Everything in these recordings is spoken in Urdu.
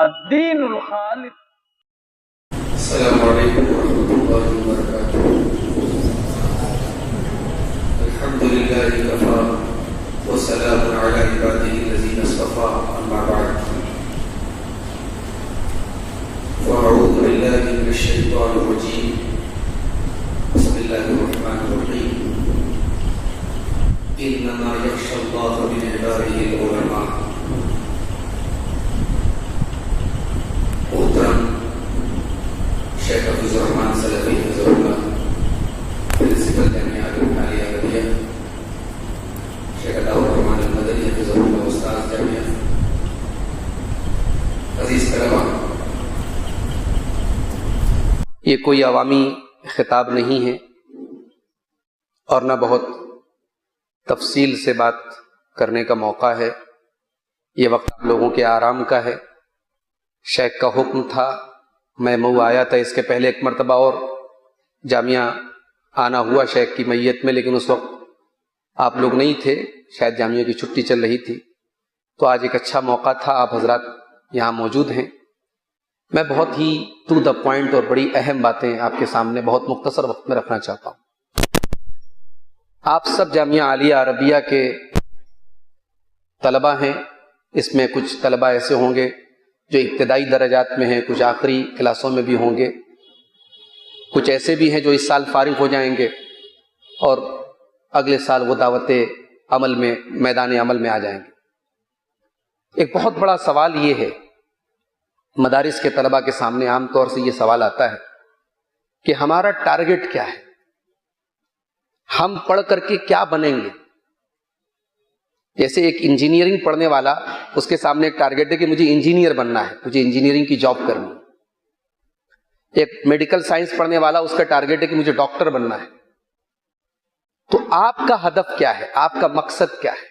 الدین الخالص. السلام علیکم ورحمۃ اللہ وبرکاتہ. الحمد للہ کفی وسلام علی عبادہ الذین اصطفی. اما بعد فاعوذ باللہ من الشیطان الرجیم. بسم اللہ الرحمن الرحیم. انما یخشی اللہ من عبادہ العلماء. محترم شیخ حفیظ الرحمان سلفی حفظہ اللہ، پرنسپل جامعہ عالیہ عربیہ، شیخ عطاء الرحمان المدنی حفظہ اللہ، استاد جامعہ، عزیز طلباء، یہ کوئی عوامی خطاب نہیں ہے اور نہ بہت تفصیل سے بات کرنے کا موقع ہے. یہ وقت آپ لوگوں کے آرام کا ہے. شیخ کا حکم تھا، میں مئو آیا تھا. اس کے پہلے ایک مرتبہ اور جامعہ آنا ہوا شیخ کی میت میں، لیکن اس وقت آپ لوگ نہیں تھے، شاید جامعہ کی چھٹی چل رہی تھی. تو آج ایک اچھا موقع تھا، آپ حضرات یہاں موجود ہیں. میں بہت ہی ٹو دا پوائنٹ اور بڑی اہم باتیں آپ کے سامنے بہت مختصر وقت میں رکھنا چاہتا ہوں. آپ سب جامعہ عالیہ عربیہ کے طلبہ ہیں. اس میں کچھ طلبہ ایسے ہوں گے جو ابتدائی درجات میں ہیں، کچھ آخری کلاسوں میں بھی ہوں گے، کچھ ایسے بھی ہیں جو اس سال فارغ ہو جائیں گے اور اگلے سال وہ دعوت عمل میں، میدان عمل میں آ جائیں گے. ایک بہت بڑا سوال یہ ہے، مدارس کے طلبہ کے سامنے عام طور سے یہ سوال آتا ہے کہ ہمارا ٹارگٹ کیا ہے، ہم پڑھ کر کے کیا بنیں گے. جیسے ایک انجینئرنگ پڑھنے والا، اس کے سامنے ایک ٹارگٹ ہے کہ مجھے انجینئر بننا ہے، مجھے انجینئرنگ کی جاب کرنی ہے. ایک میڈیکل سائنس پڑھنے والا، اس کا ٹارگٹ ہے کہ مجھے ڈاکٹر بننا ہے. تو آپ کا ہدف کیا ہے، آپ کا مقصد کیا ہے؟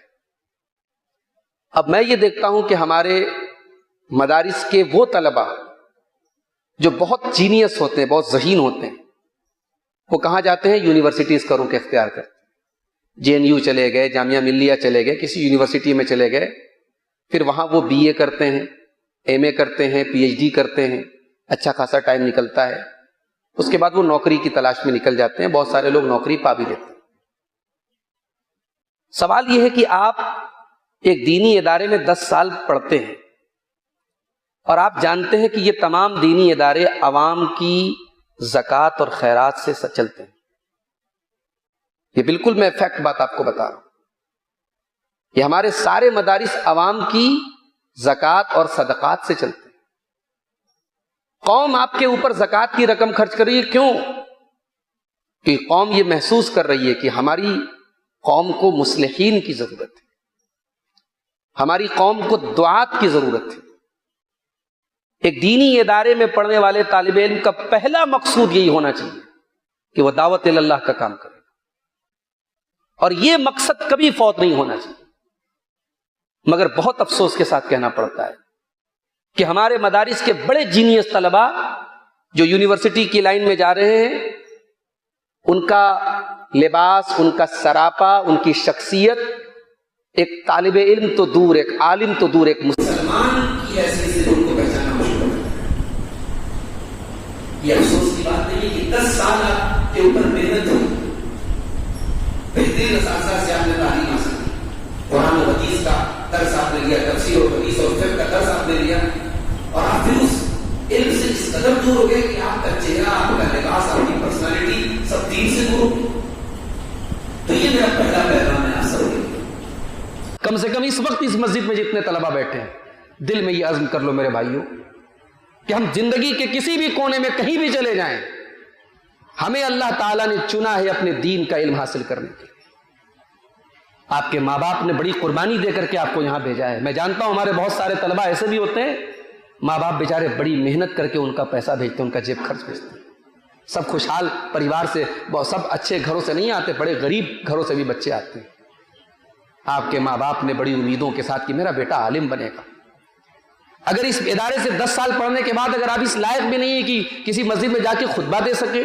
اب میں یہ دیکھتا ہوں کہ ہمارے مدارس کے وہ طلبہ جو بہت جینیس ہوتے ہیں، بہت ذہین ہوتے ہیں، وہ کہاں جاتے ہیں؟ یونیورسٹیز کا رخ اختیار کرتے ہیں. جے این یو چلے گئے، جامعہ ملیہ چلے گئے، کسی یونیورسٹی میں چلے گئے. پھر وہاں وہ بی اے کرتے ہیں، ایم اے کرتے ہیں، پی ایچ ڈی کرتے ہیں، اچھا خاصا ٹائم نکلتا ہے. اس کے بعد وہ نوکری کی تلاش میں نکل جاتے ہیں. بہت سارے لوگ نوکری پا بھی لیتے ہیں. سوال یہ ہے کہ آپ ایک دینی ادارے میں 10 سال پڑھتے ہیں اور آپ جانتے ہیں کہ یہ تمام دینی ادارے عوام کی زکوٰۃ اور خیرات سے چلتے ہیں. یہ بالکل میں فیکٹ بات آپ کو بتا رہا ہوں. یہ ہمارے سارے مدارس عوام کی زکوٰۃ اور صدقات سے چلتے ہیں. قوم آپ کے اوپر زکوٰۃ کی رقم خرچ کر رہی ہے. کیوں؟ کہ قوم یہ محسوس کر رہی ہے کہ ہماری قوم کو مصلحین کی ضرورت ہے، ہماری قوم کو دعات کی ضرورت ہے. ایک دینی ادارے میں پڑھنے والے طالب علم کا پہلا مقصود یہی ہونا چاہیے کہ وہ دعوت اللہ کا کام کرے، اور یہ مقصد کبھی فوت نہیں ہونا چاہیے. مگر بہت افسوس کے ساتھ کہنا پڑتا ہے کہ ہمارے مدارس کے بڑے جینیس طلبہ جو یونیورسٹی کی لائن میں جا رہے ہیں، ان کا لباس، ان کا سراپا، ان کی شخصیت ایک طالب علم تو دور، ایک عالم تو دور، ایک مسلمان کی حیثیت سے ان کو پہچانا مشکل ہے. یہ افسوس کی بات نہیں ہے کہ 10 سال آپ کے اوپر محنت ہوئی، بہترین اساتذہ سے آپ نے تعلیم حاصل کی، قرآن و حدیث کا درس آپ نے لیا، تفسیر و حدیث اور فقہ کا درس آپ نے لیا، اور آپ پھر اس علم سے اس قدر دور ہو گئے کہ آپ کا چہرہ، آپ کا لباس، آپ کی پرسنالٹی سب دین سے دور ہو گئی. تو یہ میرا پہلا پیغام ہے آپ سب کے لیے. کم سے کم اس وقت اس مسجد میں جتنے طلبہ بیٹھے ہیں، دل میں یہ عزم کر لو میرے بھائیوں کہ ہم زندگی کے کسی بھی کونے میں کہیں بھی چلے جائیں، ہمیں اللہ تعالیٰ نے چنا ہے اپنے دین کا علم حاصل کرنے کے لیے. آپ کے ماں باپ نے بڑی قربانی دے کر کے آپ کو یہاں بھیجا ہے. میں جانتا ہوں ہمارے بہت سارے طلبہ ایسے بھی ہوتے ہیں، ماں باپ بیچارے بڑی محنت کر کے ان کا پیسہ بھیجتے ہیں، ان کا جیب خرچ بھیجتے ہیں. سب خوشحال پریوار سے، سب اچھے گھروں سے نہیں آتے، بڑے غریب گھروں سے بھی بچے آتے ہیں. آپ کے ماں باپ نے بڑی امیدوں کے ساتھ کہ میرا بیٹا عالم بنے گا. اگر اس ادارے سے 10 سال پڑھنے کے بعد اگر آپ اس لائق بھی نہیں ہے کہ کسی مسجد میں جا کے خطبہ دے سکے،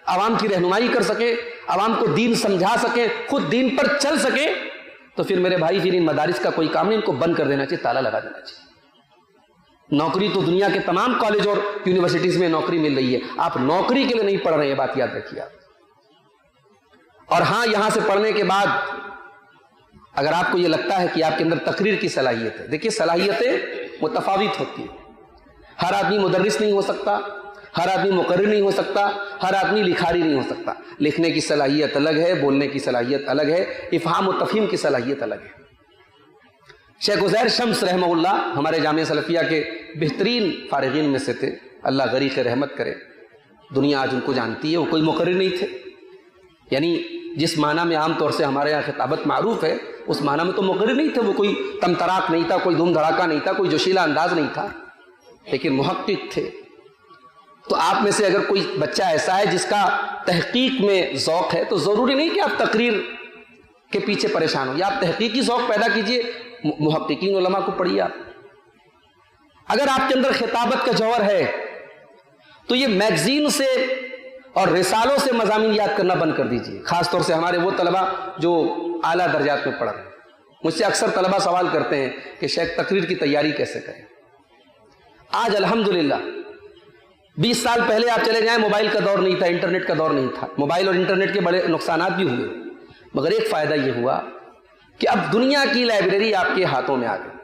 عوام کی رہنمائی کر سکے، عوام کو دین سمجھا سکے، خود دین پر چل سکے، تو پھر میرے بھائی پھر ان مدارس کا کوئی کام نہیں، ان کو بند کر دینا چاہیے، تالا لگا دینا چاہیے. نوکری تو دنیا کے تمام کالج اور یونیورسٹیز میں نوکری مل رہی ہے، آپ نوکری کے لیے نہیں پڑھ رہے ہیں، یہ بات یاد رکھیے آپ۔ اور ہاں، یہاں سے پڑھنے کے بعد اگر آپ کو یہ لگتا ہے کہ آپ کے اندر تقریر کی صلاحیت ہے، دیکھیے صلاحیتیں متفاوت ہوتی ہیں، ہر آدمی مدرس نہیں ہو سکتا، ہر آدمی مقرر نہیں ہو سکتا، ہر آدمی لکھاری نہیں ہو سکتا۔ لکھنے کی صلاحیت الگ ہے، بولنے کی صلاحیت الگ ہے، افہام و تفہیم کی صلاحیت الگ ہے۔ شیخ عزیر شمس رحمہ اللہ ہمارے جامعہ سلفیہ کے بہترین فارغین میں سے تھے، اللہ غریق رحمت کرے، دنیا آج ان کو جانتی ہے۔ وہ کوئی مقرر نہیں تھے، یعنی جس معنی میں عام طور سے ہمارے یہاں خطابت معروف ہے اس معنی میں تو مقرر نہیں تھے، وہ کوئی تم تراک نہیں تھا، کوئی دھوم دھڑاکہ نہیں تھا، کوئی جوشیلا انداز نہیں تھا، لیکن محقق تھے۔ تو آپ میں سے اگر کوئی بچہ ایسا ہے جس کا تحقیق میں ذوق ہے تو ضروری نہیں کہ آپ تقریر کے پیچھے پریشان ہو، یا آپ تحقیقی ذوق پیدا کیجئے، محققین علماء کو پڑھیے آپ۔ اگر آپ کے اندر خطابت کا جوہر ہے تو یہ میگزین سے اور رسالوں سے مضامین یاد کرنا بند کر دیجئے، خاص طور سے ہمارے وہ طلبہ جو اعلیٰ درجات میں پڑھ رہے ہیں۔ مجھ سے اکثر طلبہ سوال کرتے ہیں کہ شیخ تقریر کی تیاری کیسے کریں؟ آج الحمدللہ 20 سال پہلے آپ چلے جائیں، موبائل کا دور نہیں تھا، انٹرنیٹ کا دور نہیں تھا، موبائل اور انٹرنیٹ کے بڑے نقصانات بھی ہوئے، مگر ایک فائدہ یہ ہوا کہ اب دنیا کی لائبریری آپ کے ہاتھوں میں آ گئی۔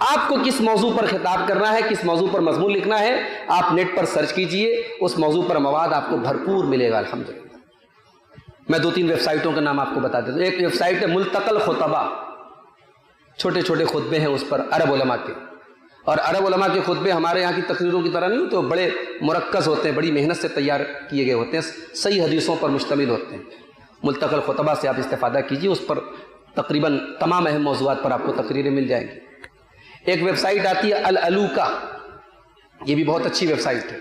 آپ کو کس موضوع پر خطاب کرنا ہے، کس موضوع پر مضمون لکھنا ہے، آپ نیٹ پر سرچ کیجئے، اس موضوع پر مواد آپ کو بھرپور ملے گا الحمدللہ۔ میں 2-3 ویب سائٹوں کا نام آپ کو بتا دیتا ہوں۔ ایک ویب سائٹ ہے ملتقى الخطباء، چھوٹے چھوٹے خطبے ہیں اس پر عرب علماء کے، اور عرب علماء کے خطبے ہمارے یہاں کی تقریروں کی طرح نہیں، تو بڑے مرکز ہوتے ہیں، بڑی محنت سے تیار کیے گئے ہوتے ہیں، صحیح حدیثوں پر مشتمل ہوتے ہیں۔ ملتقى الخطباء سے آپ استفادہ کیجئے، اس پر تقریباً تمام اہم موضوعات پر آپ کو تقریریں مل جائیں گی۔ ایک ویب سائٹ آتی ہے العلوکہ، یہ بھی بہت اچھی ویب سائٹ ہے۔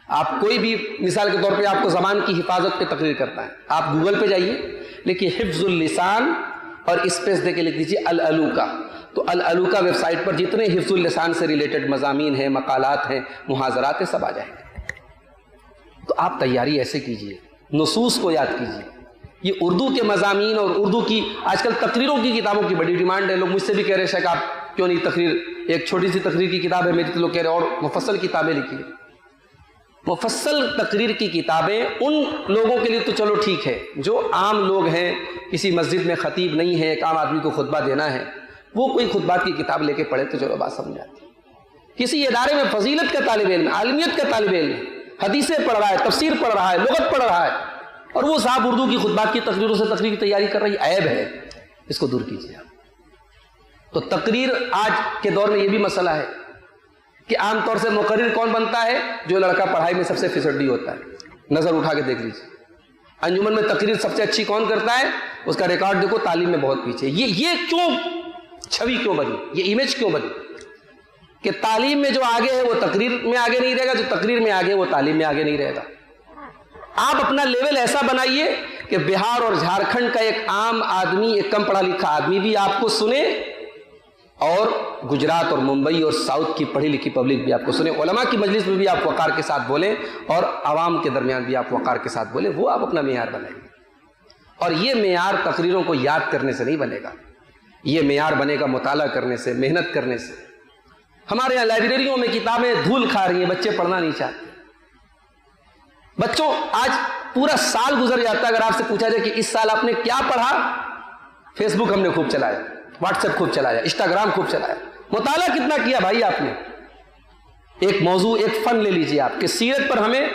آپ کوئی بھی مثال کے طور پہ آپ کو زبان کی حفاظت پہ تقریر کرتا ہے، آپ گوگل پہ جائیے، لیکن حفظ اللسان اور اسپیس دے کے لکھ دیجیے العلوکہ، تو العلوکہ ویب سائٹ پر جتنے حفظ اللسان سے ریلیٹڈ مضامین ہیں، مقالات ہیں، محاضرات ہیں، سب آ جائیں گے۔ تو آپ تیاری ایسے کیجیے، نصوص کو یاد کیجیے۔ یہ اردو کے مضامین اور اردو کی آج کل تقریروں کی کتابوں کی بڑی ڈیمانڈ ہے۔ لوگ مجھ سے بھی کہہ رہے ہیں شیخ آپ کیوں نہیں تقریر، ایک چھوٹی سی تقریر کی کتاب ہے میری، تو لوگ کہہ رہے ہیں اور مفصل کتابیں لکھیے۔ مفصل تقریر کی کتابیں ان لوگوں کے لیے تو چلو ٹھیک ہے جو عام لوگ ہیں، کسی مسجد میں خطیب نہیں ہے، ایک عام آدمی کو خطبہ دینا ہے، وہ کوئی خطبات کی کتاب لے کے پڑھے تو چلو بات سمجھ آتی ہے۔ کسی ادارے میں فضیلت کا طالب علم، عالمیت کا طالب علم، حدیثیں پڑھ رہا ہے، تفسیر پڑھ رہا ہے، لغت پڑھ رہا ہے، اور وہ صاحب اردو کی خطبات کی تقریروں سے تقریر کی تیاری کر رہی، عیب ہے، اس کو دور کیجیے آپ۔ تو تقریر آج کے دور میں یہ بھی مسئلہ ہے کہ عام طور سے مقرر کون بنتا ہے؟ جو لڑکا پڑھائی میں سب سے فیصدی ہوتا ہے۔ نظر اٹھا کے دیکھ لیجیے، انجمن میں تقریر سب سے اچھی کون کرتا ہے؟ اس کا ریکارڈ دیکھو، تعلیم میں بہت پیچھے۔ یہ کیوں چھوی کیوں بنی، یہ امیج کیوں بنی کہ تعلیم میں جو آگے ہے وہ تقریر میں آگے نہیں رہے گا، جو تقریر میں آگے وہ تعلیم میں آگے نہیں رہے گا۔ آپ اپنا لیول ایسا بنائیے کہ بہار اور جھارکھنڈ کا ایک عام آدمی، ایک کم پڑھا لکھا آدمی بھی آپ کو سنے، اور گجرات اور ممبئی اور ساؤتھ کی پڑھی لکھی پبلک بھی آپ کو سنے، علماء کی مجلس میں بھی آپ وقار کے ساتھ بولیں، اور عوام کے درمیان بھی آپ وقار کے ساتھ بولیں، وہ آپ اپنا معیار بنائیں گے۔ اور یہ معیار تقریروں کو یاد کرنے سے نہیں بنے گا، یہ معیار بنے گا مطالعہ کرنے سے، محنت کرنے سے۔ ہمارے یہاں لائبریریوں میں کتابیں دھول کھا رہی ہیں، بچے پڑھنا نہیں چاہتے۔ بچوں آج پورا سال گزر جاتا ہے، اگر آپ سے پوچھا جائے کہ اس سال آپ نے کیا پڑھا، فیس بک ہم نے خوب چلایا، واٹس ایپ خوب چلایا، انسٹاگرام خوب چلایا، مطالعہ کتنا کیا بھائی آپ نے؟ ایک موضوع، ایک فن لے لیجئے آپ کہ سیرت پر ہمیں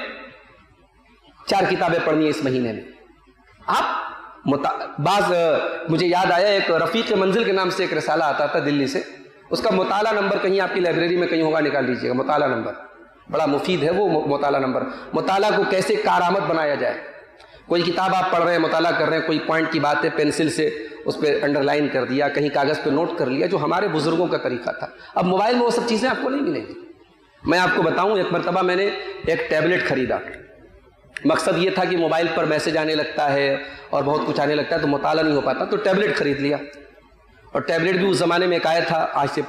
4 کتابیں پڑھنی ہیں اس مہینے میں۔ آپ بعض مجھے یاد آیا، ایک رفیق منزل کے نام سے ایک رسالہ آتا تھا دلی سے، اس کا مطالعہ نمبر کہیں آپ کی لائبریری میں کہیں ہوگا، نکال لیجئے گا مطالعہ نمبر، بڑا مفید ہے وہ مطالعہ نمبر۔ مطالعہ کو کیسے کارآمد بنایا جائے، کوئی کتاب آپ پڑھ رہے ہیں، مطالعہ کر رہے ہیں، کوئی پوائنٹ کی بات ہے، پینسل سے اس پہ انڈر لائن کر دیا، کہیں کاغذ پہ نوٹ کر لیا، جو ہمارے بزرگوں کا طریقہ تھا۔ اب موبائل میں وہ سب چیزیں آپ کو نہیں ملیں گی۔ میں آپ کو بتاؤں، ایک مرتبہ میں نے ایک ٹیبلٹ خریدا، مقصد یہ تھا کہ موبائل پر میسج آنے لگتا ہے اور بہت کچھ آنے لگتا ہے تو مطالعہ نہیں ہو پاتا، تو ٹیبلٹ خرید لیا۔ اور ٹیبلٹ بھی اس زمانے میں ایک آیا تھا، آج سے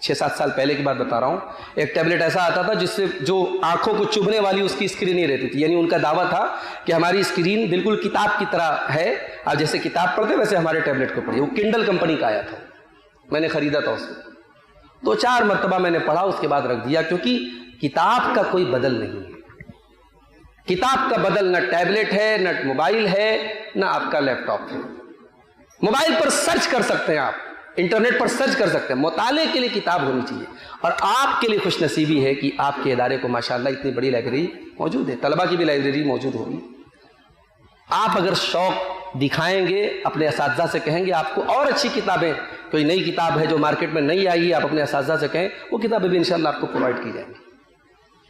6-7 سال پہلے کی بات بتا رہا ہوں، ایک ٹیبلٹ ایسا آتا تھا جس سے جو آنکھوں کو چبھنے والی اس کی اسکرین نہیں رہتی تھی، یعنی ان کا دعویٰ تھا کہ ہماری اسکرین بالکل کتاب کی طرح ہے، آپ جیسے کتاب پڑھتے ویسے ہمارے ٹیبلٹ کو پڑھیے۔ وہ کنڈل کمپنی کا آیا تھا، میں نے خریدا تھا اس کو، 2-4 مرتبہ میں نے پڑھا، اس کے بعد رکھ دیا، کیونکہ کتاب کا کوئی بدل نہیں ہے۔ کتاب کا بدل نہ ٹیبلٹ ہے، نہ موبائل ہے، نہ آپ کا لیپ ٹاپ ہے۔ موبائل پر سرچ کر سکتے ہیں، آپ انٹرنیٹ پر سرچ کر سکتے ہیں، مطالعے کے لیے کتاب ہونی چاہیے۔ اور آپ کے لیے خوش نصیبی ہے کہ آپ کے ادارے کو ماشاءاللہ اتنی بڑی لائبریری موجود ہے، طلبہ کی بھی لائبریری موجود ہوگی۔ آپ اگر شوق دکھائیں گے، اپنے اساتذہ سے کہیں گے آپ کو اور اچھی کتابیں، کوئی نئی کتاب ہے جو مارکیٹ میں نہیں آئی ہے، آپ اپنے اساتذہ سے کہیں، وہ کتابیں بھی انشاءاللہ آپ کو پرووائڈ کی جائیں گی۔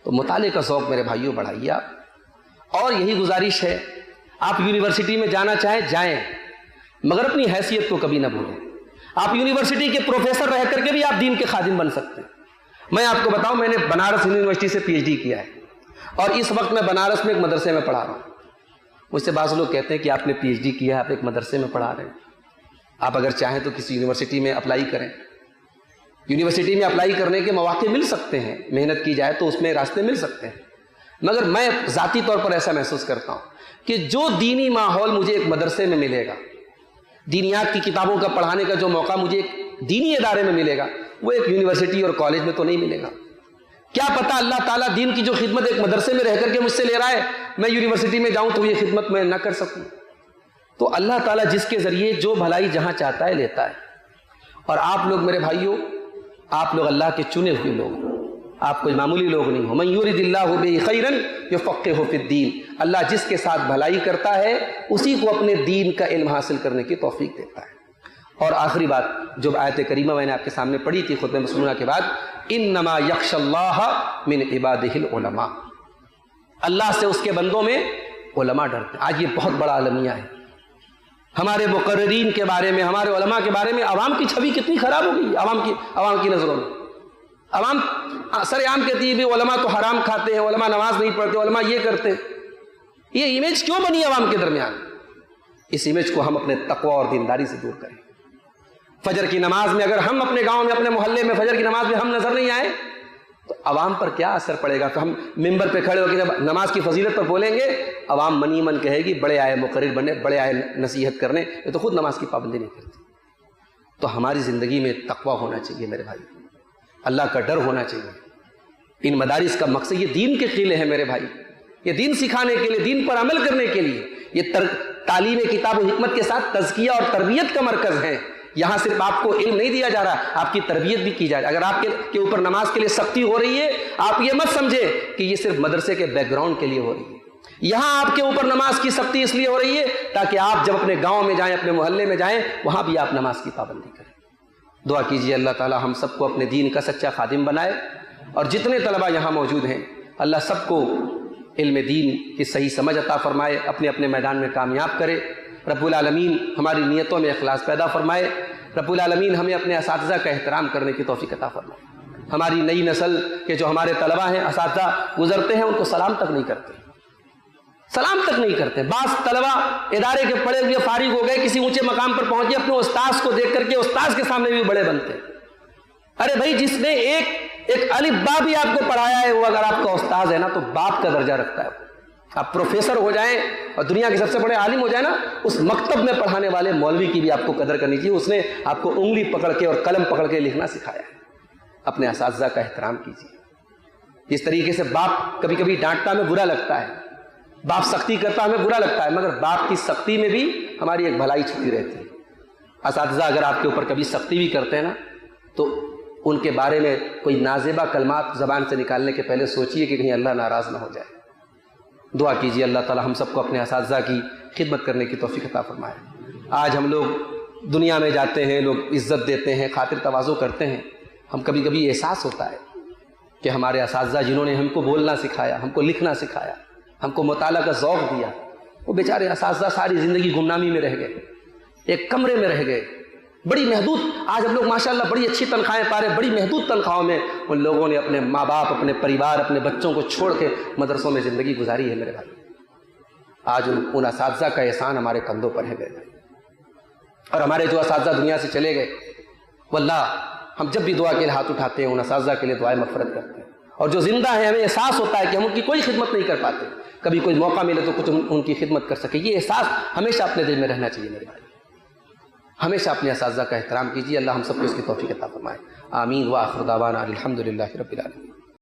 تو مطالعے کا ذوق میرے بھائیوں بڑھائیے آپ۔ اور یہی گزارش ہے، آپ یونیورسٹی میں جانا چاہیں جائیں، مگر اپنی حیثیت کو کبھی نہ بھولیں۔ آپ یونیورسٹی کے پروفیسر رہ کر کے بھی آپ دین کے خادم بن سکتے ہیں۔ میں آپ کو بتاؤں، میں نے بنارس یونیورسٹی سے PhD کیا ہے، اور اس وقت میں بنارس میں ایک مدرسے میں پڑھا رہا ہوں۔ مجھ سے بعض لوگ کہتے ہیں کہ آپ نے PhD کیا ہے، آپ ایک مدرسے میں پڑھا رہے ہیں۔ آپ اگر چاہیں تو کسی یونیورسٹی میں اپلائی کریں، یونیورسٹی میں اپلائی کرنے کے مواقع مل سکتے ہیں، محنت کی جائے تو اس میں راستے مل سکتے ہیں۔ مگر میں ذاتی طور پر ایسا محسوس کرتا ہوں کہ جو دینی ماحول مجھے ایک مدرسے میں ملے گا، دینیات کی کتابوں کا پڑھانے کا جو موقع مجھے ایک دینی ادارے میں ملے گا، وہ ایک یونیورسٹی اور کالج میں تو نہیں ملے گا۔ کیا پتہ اللہ تعالیٰ دین کی جو خدمت ایک مدرسے میں رہ کر کے مجھ سے لے رہا ہے، میں یونیورسٹی میں جاؤں تو یہ خدمت میں نہ کر سکوں۔ تو اللہ تعالیٰ جس کے ذریعے جو بھلائی جہاں چاہتا ہے لیتا ہے۔ اور آپ لوگ میرے بھائیوں، آپ لوگ اللہ کے چنے ہوئے لوگ، آپ کوئی معمولی لوگ نہیں ہو۔ من یرد اللہ بہ خیرا یفقہہ فی الدین، اللہ جس کے ساتھ بھلائی کرتا ہے اسی کو اپنے دین کا علم حاصل کرنے کی توفیق دیتا ہے۔ اور آخری بات جو آیت کریمہ میں نے آپ کے سامنے پڑھی تھی خطبہ مسنونہ کے بعد، انما یخشی اللہ من عبادہ العلماء، اللہ سے اس کے بندوں میں علماء ڈرتے ہیں۔ آج یہ بہت بڑا المیہ ہے۔ ہمارے مقررین کے بارے میں، ہمارے علماء کے بارے میں عوام کی چھوی کتنی خراب ہو گئی، عوام کی نظروں میں۔ عوام سر عام کہتی ہے بھی علماء تو حرام کھاتے ہیں، علماء نماز نہیں پڑھتے، علماء یہ کرتے ہیں۔ یہ امیج کیوں بنی عوام کے درمیان؟ اس امیج کو ہم اپنے تقوی اور دینداری سے دور کریں۔ فجر کی نماز میں اگر ہم اپنے گاؤں میں، اپنے محلے میں فجر کی نماز میں ہم نظر نہیں آئے تو عوام پر کیا اثر پڑے گا؟ تو ہم ممبر پہ کھڑے ہو کے جب نماز کی فضیلت پر بولیں گے، عوام منی من کہے گی بڑے آئے مقرر بنے، بڑے آئے نصیحت کرنے، یہ تو خود نماز کی پابندی نہیں کرتے۔ تو ہماری زندگی میں تقوی ہونا چاہیے میرے بھائی، اللہ کا ڈر ہونا چاہیے۔ ان مدارس کا مقصد یہ دین کے قلعے ہیں میرے بھائی، یہ دین سکھانے کے لیے، دین پر عمل کرنے کے لیے، یہ تعلیم کتاب و حکمت کے ساتھ تزکیہ اور تربیت کا مرکز ہے۔ یہاں صرف آپ کو علم نہیں دیا جا رہا، آپ کی تربیت بھی کی جا رہی ہے۔ اگر آپ کے اوپر نماز کے لیے سختی ہو رہی ہے، آپ یہ مت سمجھے کہ یہ صرف مدرسے کے بیک گراؤنڈ کے لیے ہو رہی ہے۔ یہاں آپ کے اوپر نماز کی سختی اس لیے ہو رہی ہے تاکہ آپ جب اپنے گاؤں میں جائیں، اپنے محلے میں جائیں، وہاں بھی آپ نماز کی پابندی کریں۔ دعا کیجیے اللہ تعالی ہم سب کو اپنے دین کا سچا خادم بنائے، اور جتنے طلبہ یہاں موجود ہیں اللہ سب کو علم دین کی صحیح سمجھ عطا فرمائے، اپنے اپنے میدان میں کامیاب کرے۔ رب العالمین ہماری نیتوں میں اخلاص پیدا فرمائے۔ رب العالمین ہمیں اپنے اساتذہ کا احترام کرنے کی توفیق عطا فرمائے۔ ہماری نئی نسل کے جو ہمارے طلبہ ہیں، اساتذہ گزرتے ہیں، ان کو سلام تک نہیں کرتے، سلام تک نہیں کرتے۔ بعض طلبہ ادارے کے پڑھے ہوئے فارغ ہو گئے، کسی اونچے مقام پر پہنچے، اپنے استاذ کو دیکھ کر کے استاذ کے سامنے بھی بڑے بنتے ہیں۔ ارے بھائی، جس نے ایک الف با بھی آپ کو پڑھایا ہے، وہ اگر آپ کا استاذ ہے نا تو باپ کا درجہ رکھتا ہے۔ آپ پروفیسر ہو جائیں اور دنیا کے سب سے بڑے عالم ہو جائیں نا، اس مکتب میں پڑھانے والے مولوی کی بھی آپ کو قدر کرنی چاہیے۔ اس نے آپ کو انگلی پکڑ کے اور قلم پکڑ کے لکھنا سکھایا ہے۔ اپنے اساتذہ کا احترام کیجیے۔ جس طریقے سے باپ کبھی کبھی ڈانٹتا ہمیں برا لگتا ہے، باپ سختی کرتا ہمیں برا لگتا ہے، مگر باپ کی سختی میں بھی ہماری ایک بھلائی چھپی رہتی ہے۔ اساتذہ اگر آپ کے اوپر کبھی سختی بھی کرتے ہیں نا، تو ان کے بارے میں کوئی نازیبہ کلمات زبان سے نکالنے کے پہلے سوچئے کہ کہیں اللہ ناراض نہ ہو جائے۔ دعا کیجیے اللہ تعالی ہم سب کو اپنے اساتذہ کی خدمت کرنے کی توفیق عطا فرمائے۔ آج ہم لوگ دنیا میں جاتے ہیں، لوگ عزت دیتے ہیں، خاطر تواضع کرتے ہیں، ہم کبھی کبھی احساس ہوتا ہے کہ ہمارے اساتذہ جنہوں نے ہم کو بولنا سکھایا، ہم کو لکھنا سکھایا، ہم کو مطالعہ کا ذوق دیا، وہ بیچارے اساتذہ ساری زندگی گمنامی میں رہ گئے، ایک کمرے میں رہ گئے، بڑی محدود۔ آج ہم لوگ ماشاءاللہ بڑی اچھی تنخواہیں پا رہے ہیں، بڑی محدود تنخواہوں میں ان لوگوں نے اپنے ماں باپ، اپنے پریوار، اپنے بچوں کو چھوڑ کے مدرسوں میں زندگی گزاری ہے میرے بھائی۔ آج ان اساتذہ کا احسان ہمارے کندھوں پر ہے میرے بھائی، اور ہمارے جو اساتذہ دنیا سے چلے گئے، واللہ ہم جب بھی دعا کے لیے ہاتھ اٹھاتے ہیں ان اساتذہ کے لیے دعائیں مغفرت کرتے ہیں، اور جو زندہ ہیں ہمیں احساس ہوتا ہے کہ ہم ان کی کوئی خدمت نہیں کر پاتے، کبھی کوئی موقع ملے تو کچھ ان کی خدمت کر سکے۔ یہ احساس ہمیشہ اپنے دل میں رہنا چاہیے میرے بھائی۔ ہمیشہ اپنے اساتذہ کا احترام کیجیے. اللہ ہم سب کو اس کی توفیق عطا فرمائے. آمین. وآخر دعوانا الحمدللہ رب العالمین.